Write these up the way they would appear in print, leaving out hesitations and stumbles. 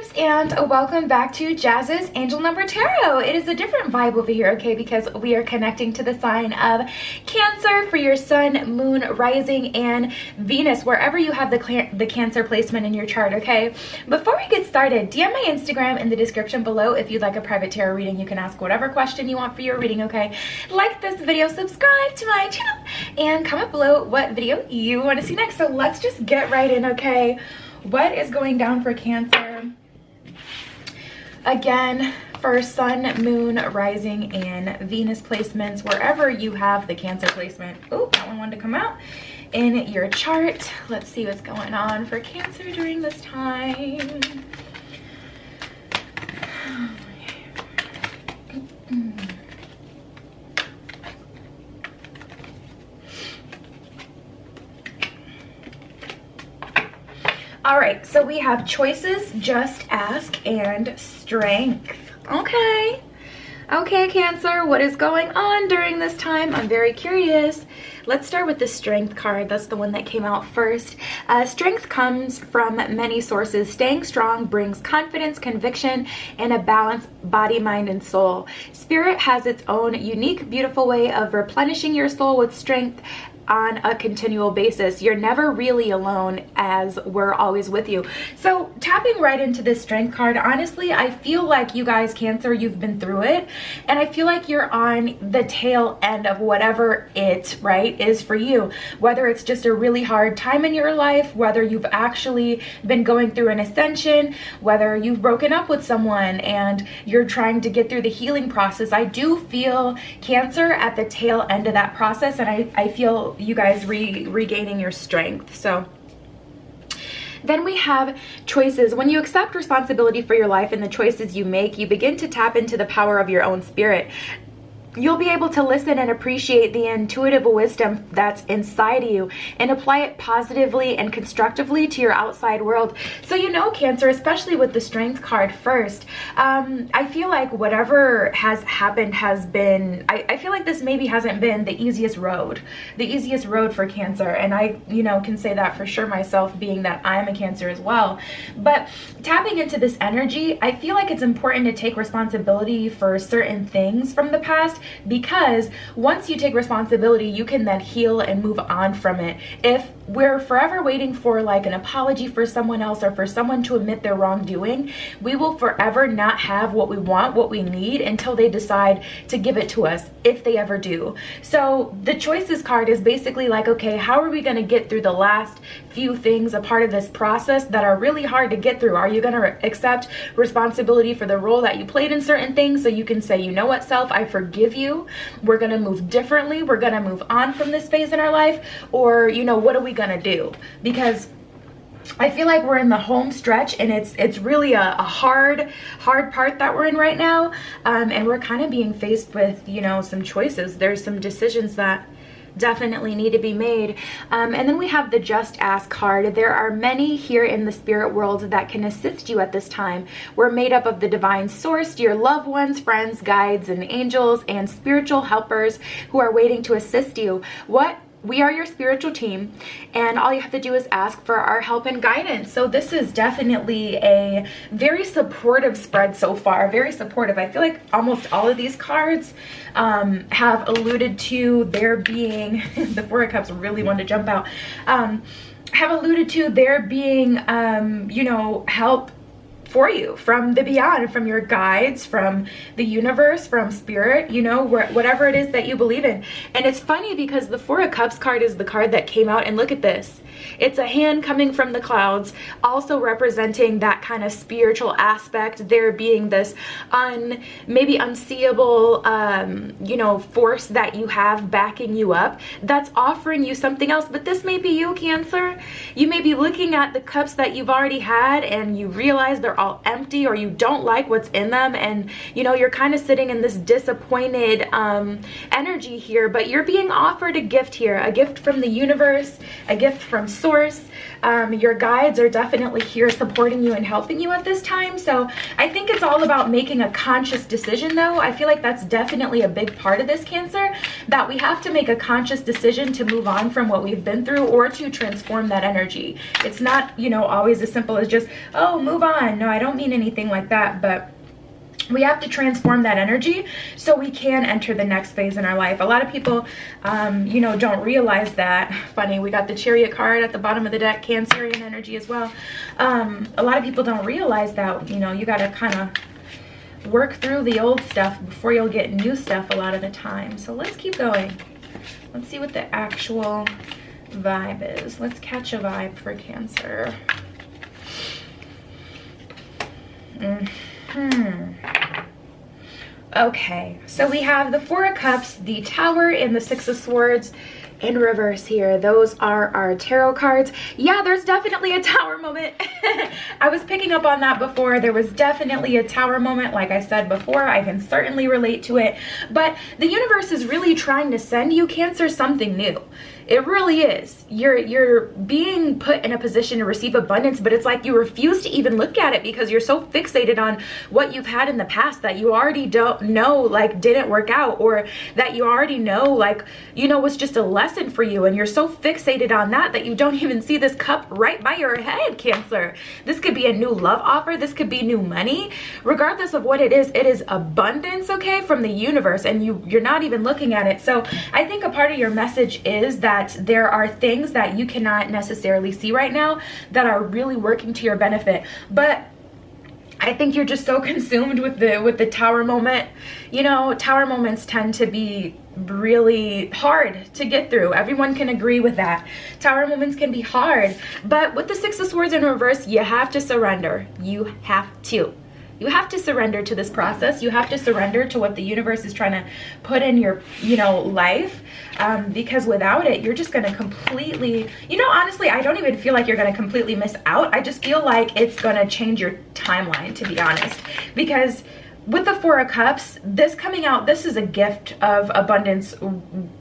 peeps, and welcome back to Jazz's Angel Number Tarot. It is a different vibe over here, okay, because we are connecting to the sign of Cancer for your Sun, Moon, Rising, and Venus, wherever you have the Cancer placement in your chart, okay? Before we get started, DM my Instagram in the description below if you'd like a private tarot reading. You can ask whatever question you want for your reading, okay? Like this video, subscribe to my channel, and comment below what video you want to see next. So let's just get right in, okay? What is going down for Cancer? Again, for Sun, Moon, Rising, and Venus placements, wherever you have the Cancer placement. Oh, that one wanted to come out in your chart. Let's see what's going on for Cancer during this time. All right, so we have choices, just ask, and strength. Okay, Cancer, what is going on during this time? I'm very curious. Let's start with the Strength card. That's the one that came out first. Strength comes from many sources. Staying strong brings confidence, conviction, and a balanced body, mind, and soul. Spirit has its own unique, beautiful way of replenishing your soul with strength on a continual basis. You're never really alone, as we're always with you. So tapping right into this Strength card, honestly, I feel like you guys, Cancer, you've been through it, and I feel like you're on the tail end of whatever it, right, is for you. Whether it's just a really hard time in your life, whether you've actually been going through an ascension, whether you've broken up with someone and you're trying to get through the healing process. I do feel, Cancer, at the tail end of that process, and I feel you guys regaining your strength. So then we have choices. When you accept responsibility for your life and the choices you make, you begin to tap into the power of your own spirit. You'll be able to listen and appreciate the intuitive wisdom that's inside of you and apply it positively and constructively to your outside world. So, you know, Cancer, especially with the Strength card first, I feel like whatever has happened has been, I feel like this maybe hasn't been the easiest road for Cancer. And I, you know, can say that for sure myself, being that I'm a Cancer as well. But tapping into this energy, I feel like it's important to take responsibility for certain things from the past, because once you take responsibility, you can then heal and move on from it. If we're forever waiting for like an apology for someone else or for someone to admit their wrongdoing, we will forever not have what we want, what we need, until they decide to give it to us, if they ever do. So the Choices card is basically like, okay, how are we going to get through the last few things, a part of this process that are really hard to get through? Are you going to accept responsibility for the role that you played in certain things, so you can say, you know what, self, I forgive you. We're going to move differently. We're going to move on from this phase in our life. Or, you know, what are we going to do? Because I feel like we're in the home stretch, and it's really a hard part that we're in right now. And we're kind of being faced with, you know, some choices. There's some decisions that definitely need to be made. And then we have the Just Ask card. There are many here in the spirit world that can assist you at this time. We're made up of the divine source, your loved ones, friends, guides, and angels, and spiritual helpers who are waiting to assist you. We are your spiritual team, and all you have to do is ask for our help and guidance. So this is definitely a very supportive spread so far, very supportive. I feel like almost all of these cards have alluded to there being, the Four of Cups really wanted to jump out, have alluded to there being, you know, help for you from the beyond, from your guides, from the universe, from spirit, you know, whatever it is that you believe in. And it's funny because the Four of Cups card is the card that came out, and look at this. It's a hand coming from the clouds, also representing that kind of spiritual aspect, there being this maybe unseeable, you know, force that you have backing you up, that's offering you something else. But this may be you, Cancer. You may be looking at the cups that you've already had, and you realize they're all empty, or you don't like what's in them, and you know, you're kind of sitting in this disappointed energy here. But you're being offered a gift here, a gift from the universe, a gift from source. Your guides are definitely here supporting you and helping you at this time. So I think it's all about making a conscious decision though. I feel like that's definitely a big part of this, Cancer, that we have to make a conscious decision to move on from what we've been through or to transform that energy. It's not, you know, always as simple as just, oh, move on. No, I don't mean anything like that, but we have to transform that energy so we can enter the next phase in our life. A lot of people, you know, don't realize that. Funny, we got the Chariot card at the bottom of the deck, Cancerian energy as well. A lot of people don't realize that, you know, you got to kind of work through the old stuff before you'll get new stuff a lot of the time. So let's keep going. Let's see what the actual vibe is. Let's catch a vibe for Cancer. Okay, so we have the Four of Cups, the Tower, and the Six of Swords in reverse here. Those are our tarot cards. Yeah, there's definitely a Tower moment. I was picking up on that before. There was definitely a Tower moment. Like I said before, I can certainly relate to it. But the universe is really trying to send you, Cancer, something new. It really is. You're being put in a position to receive abundance, but it's like you refuse to even look at it because you're so fixated on what you've had in the past that you already don't know, like, didn't work out, or that you already know, like, you know, was just a lesson for you. And you're so fixated on that that you don't even see this cup right by your head, Cancer. This could be a new love offer. This could be new money. Regardless of what it is abundance, okay, from the universe, and you're not even looking at it. So I think a part of your message is that there are things that you cannot necessarily see right now that are really working to your benefit. But I think you're just so consumed with the Tower moment. You know, Tower moments tend to be really hard to get through. Everyone can agree with that. Tower moments can be hard. But with the Six of Swords in reverse, you have to surrender. You have to. You have to surrender to this process. You have to surrender to what the universe is trying to put in your, you know, life. Because without it, you're just going to completely, you know, honestly, I don't even feel like you're going to completely miss out. I just feel like it's going to change your timeline, to be honest. Because with the Four of Cups, this coming out, this is a gift of abundance.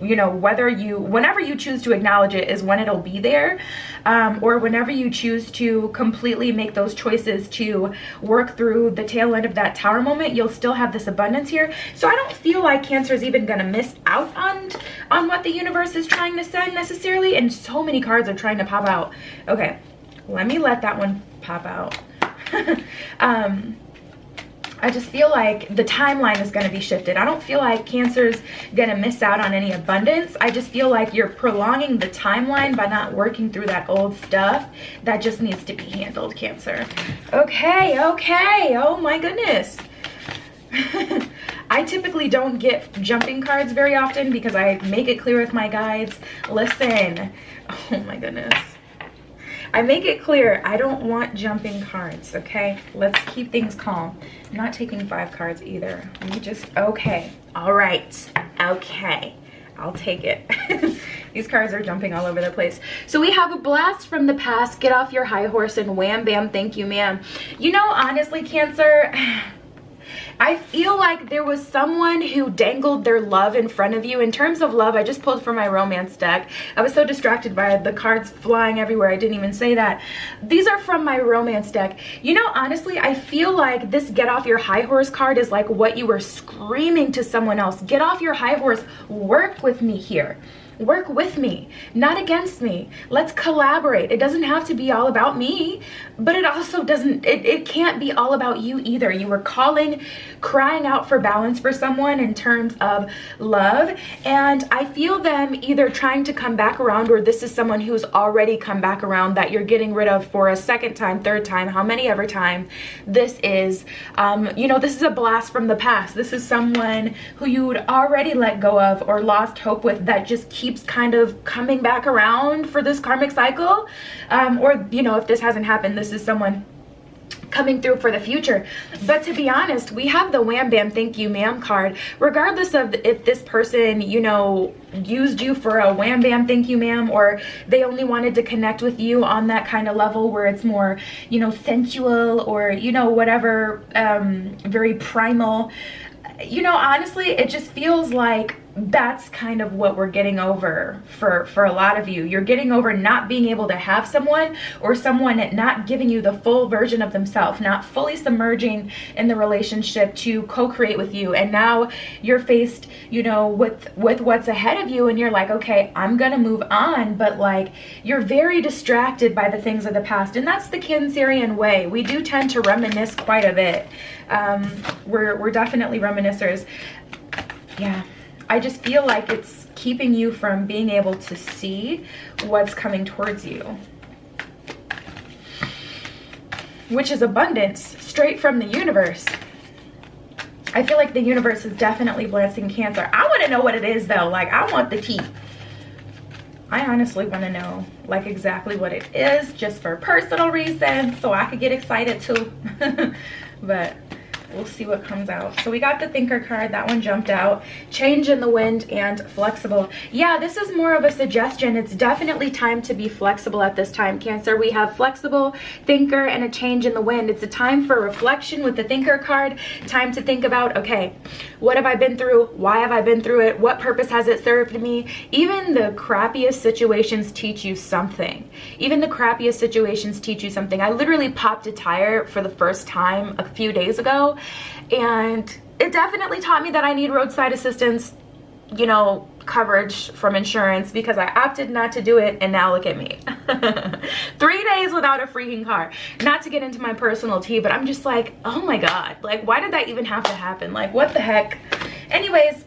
You know, whenever you choose to acknowledge it is when it'll be there. Or whenever you choose to completely make those choices to work through the tail end of that Tower moment, you'll still have this abundance here. So I don't feel like Cancer is even going to miss out on what the universe is trying to send necessarily. And so many cards are trying to pop out. Okay, let me let that one pop out. I just feel like the timeline is going to be shifted. I don't feel like Cancer's going to miss out on any abundance. I just feel like you're prolonging the timeline by not working through that old stuff that just needs to be handled, Cancer. Okay, okay. Oh my goodness. I typically don't get jumping cards very often because I make it clear with my guides. Listen. Oh my goodness. I make it clear I don't want jumping cards, okay? Let's keep things calm. I'm not taking 5 cards either. We just, okay. All right. Okay. I'll take it. These cards are jumping all over the place. So we have a blast from the past, get off your high horse, and wham, bam, thank you, ma'am. You know, honestly, Cancer, I feel like there was someone who dangled their love in front of you. In terms of love, I just pulled from my romance deck. I was so distracted by the cards flying everywhere, I didn't even say that. These are from my romance deck. You know, honestly, I feel like this get off your high horse card is like what you were screaming to someone else. Get off your high horse. Work with me here. Work with me, not against me. Let's collaborate. It doesn't have to be all about me, but it also doesn't, it can't be all about you either. You were crying out for balance for someone in terms of love, and I feel them either trying to come back around, or this is someone who's already come back around that you're getting rid of for a second time, third time, how many ever time this is. You know, this is a blast from the past. This is someone who you would already let go of or lost hope with that just keeps kind of coming back around for this karmic cycle. Or, you know, if this hasn't happened, this is someone coming through for the future. But to be honest, we have the wham bam thank you ma'am card. Regardless of if this person, you know, used you for a wham bam thank you ma'am, or they only wanted to connect with you on that kind of level where it's more, you know, sensual, or, you know, whatever, very primal. You know, honestly, it just feels like that's kind of what we're getting over for a lot of you. You're getting over not being able to have someone, or someone not giving you the full version of themselves, not fully submerging in the relationship to co-create with you. And now you're faced, you know, with what's ahead of you, and you're like, okay, I'm gonna move on, but like you're very distracted by the things of the past. And that's the Cancerian way. We do tend to reminisce quite a bit. We're definitely reminiscers. Yeah, I just feel like it's keeping you from being able to see what's coming towards you, which is abundance straight from the universe. I feel like the universe is definitely blessing Cancer. I want to know what it is though. Like, I want the tea. I honestly want to know like exactly what it is, just for personal reasons, so I could get excited too. But we'll see what comes out. So we got the Thinker card. That one jumped out. Change in the wind and flexible. Yeah, this is more of a suggestion. It's definitely time to be flexible at this time, Cancer. We have flexible, Thinker, and a change in the wind. It's a time for reflection with the Thinker card. Time to think about, okay, what have I been through? Why have I been through it? What purpose has it served me? Even the crappiest situations teach you something. Even the crappiest situations teach you something. I literally popped a tire for the first time a few days ago, and it definitely taught me that I need roadside assistance, you know, coverage from insurance, because I opted not to do it, and now look at me. 3 days without a freaking car. Not to get into my personal tea, but I'm just like, oh my god, like, why did that even have to happen? Like, what the heck? Anyways,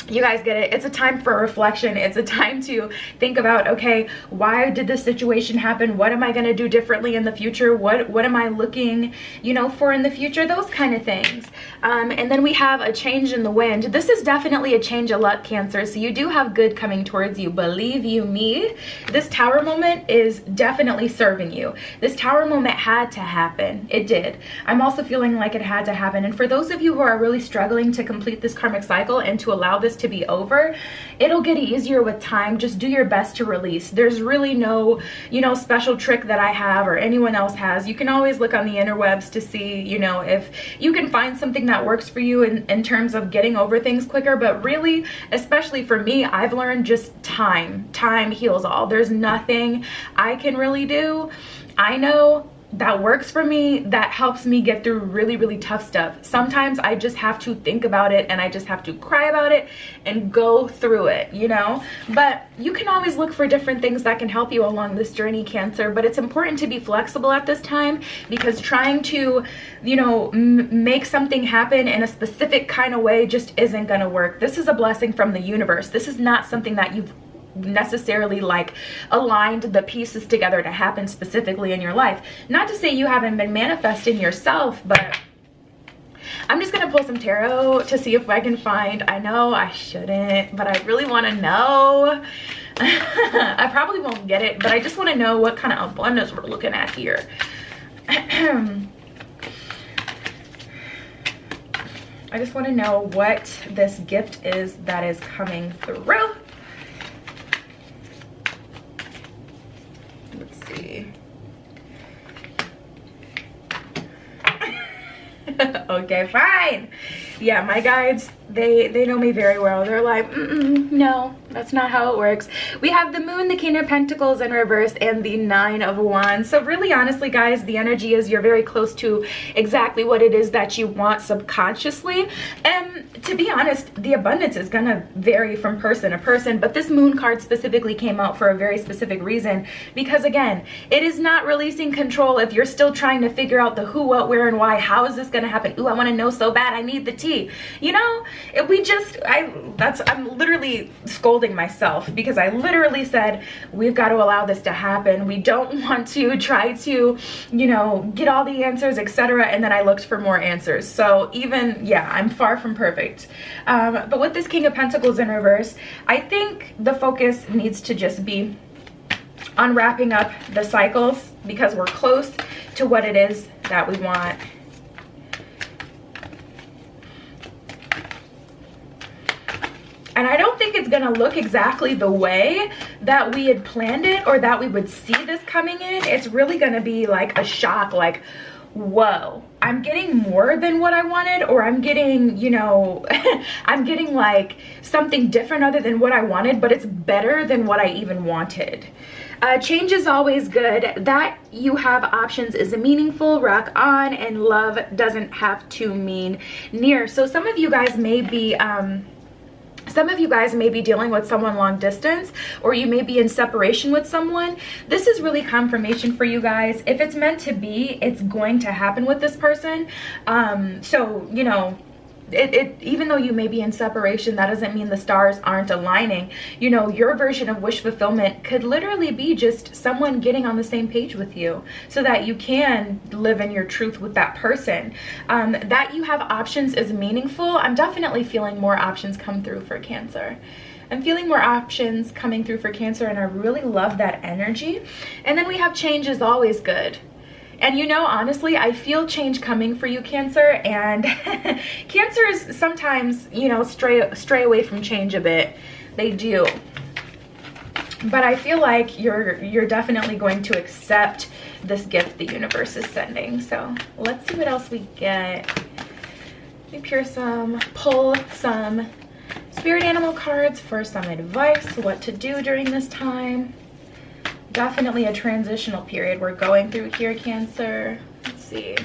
you guys get it. It's a time for reflection. It's a time to think about, okay, why did this situation happen? What am I going to do differently in the future? What am I looking, you know, for in the future? Those kind of things. And then we have a change in the wind. This is definitely a change of luck, Cancer. So you do have good coming towards you. Believe you me, this Tower moment is definitely serving you. This Tower moment had to happen. It did. I'm also feeling like it had to happen. And for those of you who are really struggling to complete this karmic cycle and to allow this to be over, it'll get easier with time. Just do your best to release. There's really no, you know, special trick that I have or anyone else has. You can always look on the interwebs to see, you know, if you can find something that works for you in terms of getting over things quicker. But really, especially for me, I've learned just time heals all. There's nothing I can really do, I know, that works for me, that helps me get through really tough stuff. Sometimes I just have to think about it, and I just have to cry about it and go through it, you know. But you can always look for different things that can help you along this journey, Cancer. But it's important to be flexible at this time, because trying to, you know, make something happen in a specific kind of way just isn't gonna work. This is a blessing from the universe. This is not something that you've necessarily like aligned the pieces together to happen specifically in your life. Not to say you haven't been manifesting yourself, but I'm just gonna pull some tarot to see if I can find, I know I shouldn't, but I really want to know. I probably won't get it, but I just want to know what kind of abundance we're looking at here. I just want to know what this gift is that is coming through. Let's see. Okay, fine. Yeah, my guides, they know me very well. They're like, no, that's not how it works. We have the Moon, the King of Pentacles in reverse, and the Nine of Wands. So really, honestly, guys, the energy is you're very close to exactly what it is that you want subconsciously. And to be honest, the abundance is gonna vary from person to person, but this Moon card specifically came out for a very specific reason, because again, it is not releasing control if you're still trying to figure out the who, what, where, and why. How is this gonna happen? Ooh, I want to know so bad. I need the tea. You know, I'm literally scolding myself, because I literally said we've got to allow this to happen. We don't want to try to, you know, get all the answers, etc. And then I looked for more answers. So even, yeah, I'm far from perfect. But with this King of Pentacles in reverse, I think the focus needs to just be on wrapping up the cycles, because we're close to what it is that we want. And I don't think it's gonna look exactly the way that we had planned it, or that we would see this coming in. It's really gonna be like a shock, like, whoa, I'm getting more than what I wanted, or I'm getting, you know, I'm getting like something different other than what I wanted, but it's better than what I even wanted. Change is always good. That you have options is meaningful, rock on, and love doesn't have to mean near. So some of you guys may be dealing with someone long distance, or you may be in separation with someone. This is really confirmation for you guys. If it's meant to be, it's going to happen with this person. So, you know, even though you may be in separation, that doesn't mean the stars aren't aligning. You know, your version of wish fulfillment could literally be just someone getting on the same page with you so that you can live in your truth with that person. That you have options is meaningful. I'm definitely feeling more options come through for Cancer. I'm feeling more options coming through for Cancer, and I really love that energy. And then we have change is always good. And you know, honestly, I feel change coming for you, Cancer, and Cancers sometimes, you know, stray away from change a bit. They do. But I feel like you're definitely going to accept this gift the universe is sending. So let's see what else we get. Let me pull some spirit animal cards for some advice, what to do during this time. Definitely a transitional period we're going through here, Cancer. Let's see.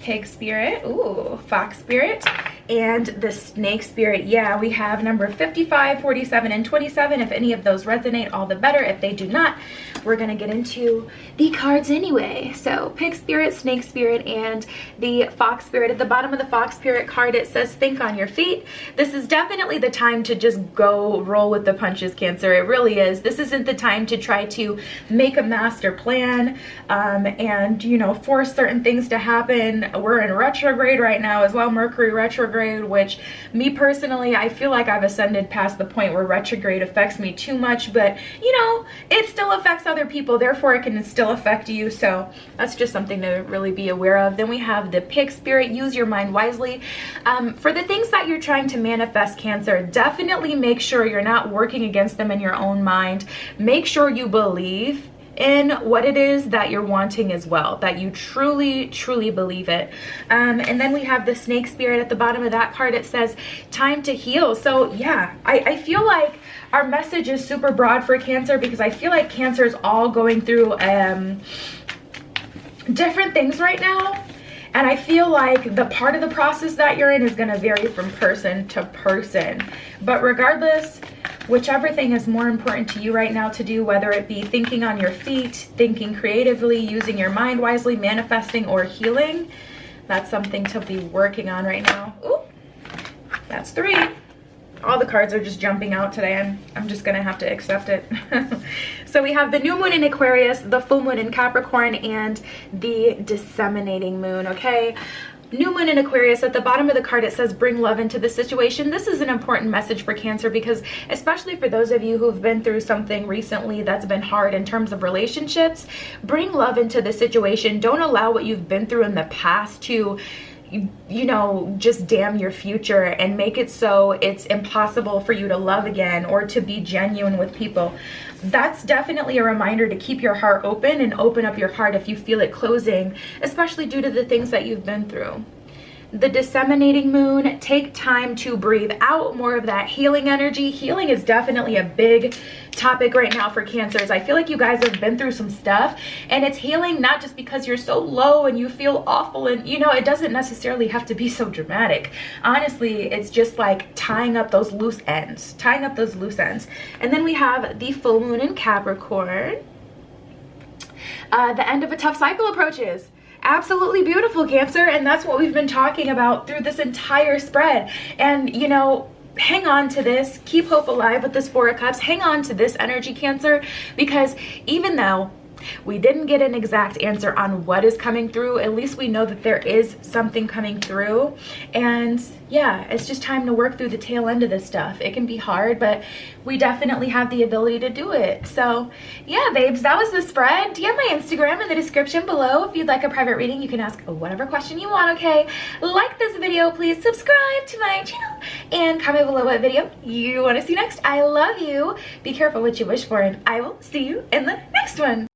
Pig spirit, ooh, fox spirit, and the snake spirit. Yeah, we have number 55, 47, and 27. If any of those resonate, all the better. If they do not, we're gonna get into the cards anyway. So pig spirit, snake spirit, and the fox spirit. At the bottom of the fox spirit card, it says think on your feet. This is definitely the time to just go roll with the punches, Cancer. It really is. This isn't the time to try to make a master plan and, you know, force certain things to happen. We're in retrograde right now as well, Mercury retrograde, which me personally, I feel like I've ascended past the point where retrograde affects me too much, but you know, it still affects other people, therefore it can still affect you. So that's just something to really be aware of. Then we have the pig spirit, use your mind wisely. For the things that you're trying to manifest, Cancer, definitely make sure you're not working against them in your own mind. Make sure you believe in what it is that you're wanting as well, that you truly believe it. And then we have the snake spirit at the bottom of that card. It says time to heal. So yeah, I feel like our message is super broad for Cancer, because I feel like Cancer is all going through different things right now. And I feel like the part of the process that you're in is going to vary from person to person. But regardless, whichever thing is more important to you right now to do, whether it be thinking on your feet, thinking creatively, using your mind wisely, manifesting, or healing, that's something to be working on right now. Ooh, that's 3. All the cards are just jumping out today. I'm just gonna have to accept it. So we have the new moon in Aquarius, the full moon in Capricorn, and the disseminating moon, okay? New moon in Aquarius. At the bottom of the card, it says bring love into the situation. This is an important message for Cancer, because especially for those of you who've been through something recently that's been hard in terms of relationships, bring love into the situation. Don't allow what you've been through in the past to, you know, just damn your future and make it so it's impossible for you to love again or to be genuine with people. That's definitely a reminder to keep your heart open and open up your heart if you feel it closing, especially due to the things that you've been through. The disseminating moon, take time to breathe out more of that healing energy. Healing is definitely a big topic right now for Cancers. I feel like you guys have been through some stuff, and it's healing not just because you're so low and you feel awful, and you know, it doesn't necessarily have to be so dramatic. Honestly, it's just like tying up those loose ends, And then we have the full moon in Capricorn. The end of a tough cycle approaches. Absolutely beautiful, Cancer, and that's what we've been talking about through this entire spread. And you know, hang on to this, keep hope alive with this 4 of Cups. Hang on to this energy, Cancer, because even though we didn't get an exact answer on what is coming through, at least we know that there is something coming through. And yeah, it's just time to work through the tail end of this stuff. It can be hard, but we definitely have the ability to do it. So yeah, babes, that was the spread. DM my Instagram in the description below. If you'd like a private reading, you can ask whatever question you want, okay? Like this video, please subscribe to my channel, and comment below what video you want to see next. I love you. Be careful what you wish for, and I will see you in the next one.